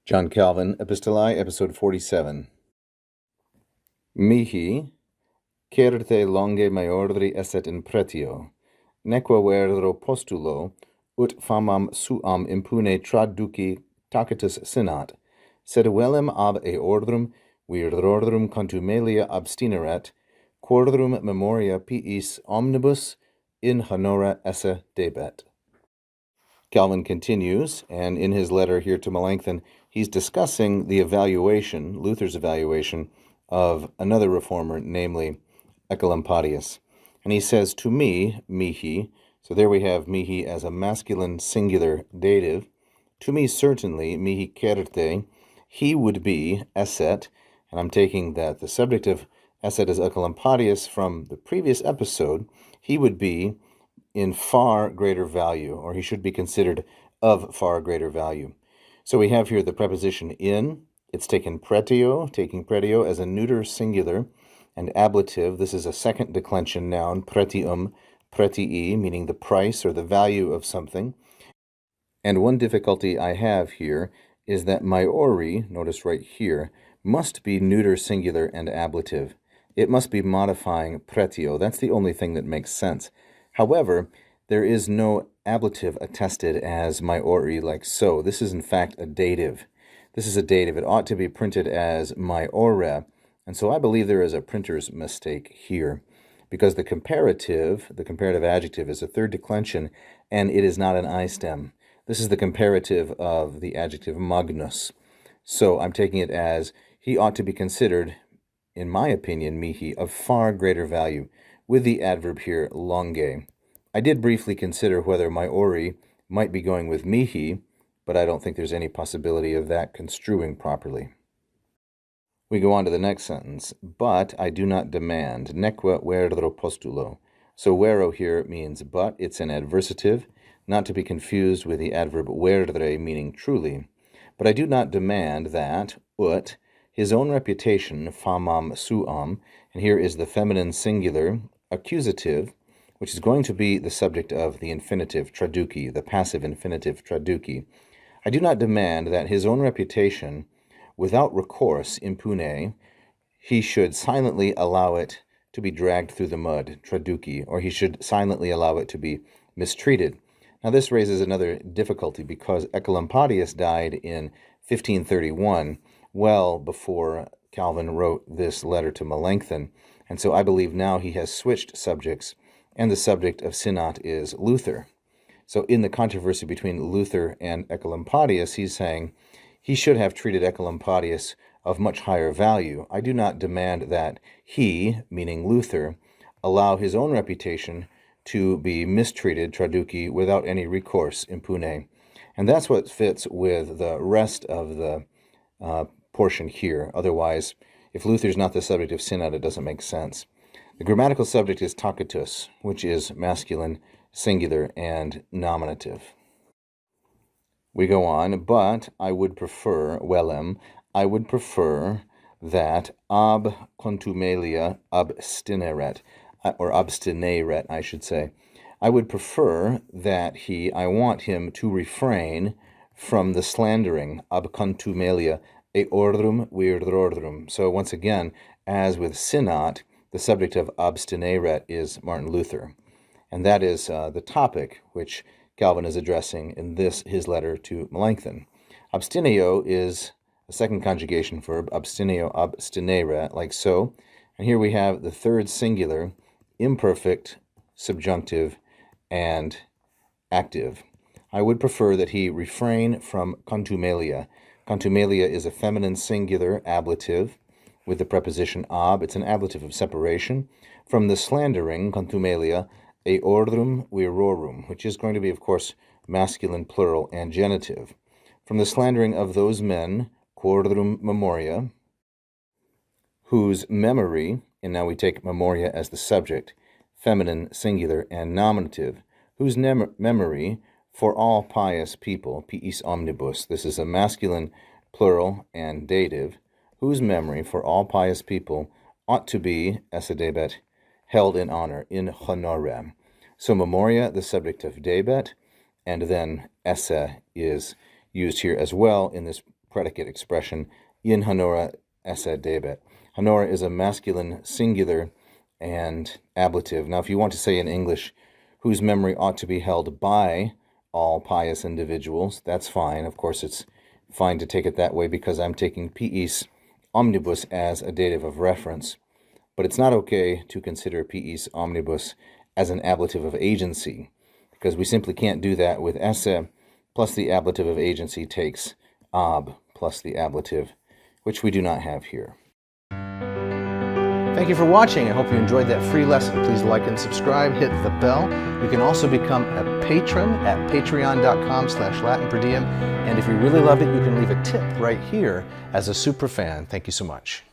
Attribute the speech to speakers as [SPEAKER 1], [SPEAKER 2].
[SPEAKER 1] John Calvin, Epistolae, episode 47. Mihi, certe longe meordri esset in pretio, neque verdro postulo, ut famam suam impune traduci tacitus sinat, sed velem ab eordrum virdordrum contumelia abstineret, quordrum memoria piis omnibus in honora esse debet. Calvin continues, and in his letter here to Melanchthon, he's discussing the evaluation, Luther's evaluation, of another reformer, namely Ecolampadius. And he says, to me, mihi, so there we have mihi as a masculine singular dative, to me certainly, mihi certe, he would be esset, and I'm taking that the subject of esset is Ecolampadius from the previous episode, he would be in far greater value, or he should be considered of far greater value. So we have here the preposition in. It's taking pretio as a neuter singular and ablative. This is a second declension noun, pretium, pretii, meaning the price or the value of something. And one difficulty I have here is that maiori, notice right here, must be neuter singular and ablative. It must be modifying pretio. That's the only thing that makes sense. However, there is no ablative attested as maiori like so. This is in fact a dative. This is a dative. It ought to be printed as maiore, and so I believe there is a printer's mistake here because the comparative adjective is a third declension, and it is not an I stem. This is the comparative of the adjective magnus. So I'm taking it as he ought to be considered, in my opinion, mihi, of far greater value, with the adverb here, longe. I did briefly consider whether maiori might be going with mihi, but I don't think there's any possibility of that construing properly. We go on to the next sentence. But I do not demand, neque verdro postulo. So vero here means but. It's an adversative, not to be confused with the adverb verdre, meaning truly. But I do not demand that, ut, his own reputation, famam suam, and here is the feminine singular accusative, which is going to be the subject of the infinitive traduci, the passive infinitive traduci. I do not demand that his own reputation, without recourse, impune, he should silently allow it to be dragged through the mud, traduci, or he should silently allow it to be mistreated. Now this raises another difficulty because Ecolampadius died in 1531, well before Calvin wrote this letter to Melanchthon, and so I believe now he has switched subjects, and the subject of Synod is Luther. So in the controversy between Luther and Ecolampadius, he's saying he should have treated Ecolampadius of much higher value. I do not demand that he, meaning Luther, allow his own reputation to be mistreated, traduci, without any recourse, impune. And that's what fits with the rest of the portion here. Otherwise, if Luther's not the subject of synod, it doesn't make sense. The grammatical subject is tacitus, which is masculine, singular, and nominative. We go on, but I would prefer, velem, I would prefer that ab contumelia abstineret, or abstineret, I should say. I would prefer that I want him to refrain from the slandering, ab contumelia, eordrum virdordrum. So once again, as with synod, the subject of abstineret is Martin Luther. And that is the topic which Calvin is addressing in his letter to Melanchthon. Abstineo is a second conjugation verb, abstineo, abstinere, like so. And here we have the third singular, imperfect, subjunctive, and active. I would prefer that he refrain from contumelia. Contumelia is a feminine singular ablative with the preposition ab. It's an ablative of separation. From the slandering, contumelia, eordrum virorum, which is going to be, of course, masculine, plural, and genitive. From the slandering of those men, quordrum memoria, whose memory, and now we take memoria as the subject, feminine, singular, and nominative, whose memory for all pious people, piis omnibus, this is a masculine, plural, and dative, whose memory for all pious people ought to be, esse debet, held in honor, in honorem. So memoria, the subject of debet, and then esse is used here as well in this predicate expression, in honora esse debet. Honora is a masculine singular and ablative. Now, if you want to say in English, whose memory ought to be held by all pious individuals, that's fine. Of course, it's fine to take it that way because I'm taking piis omnibus as a dative of reference. But it's not okay to consider piis omnibus as an ablative of agency, because we simply can't do that with esse plus the ablative of agency takes ob plus the ablative, which we do not have here. Thank you for watching. I hope you enjoyed that free lesson. Please like and subscribe, hit the bell. You can also become a patron at patreon.com/LatinPerDiem. And if you really loved it, you can leave a tip right here as a super fan. Thank you so much.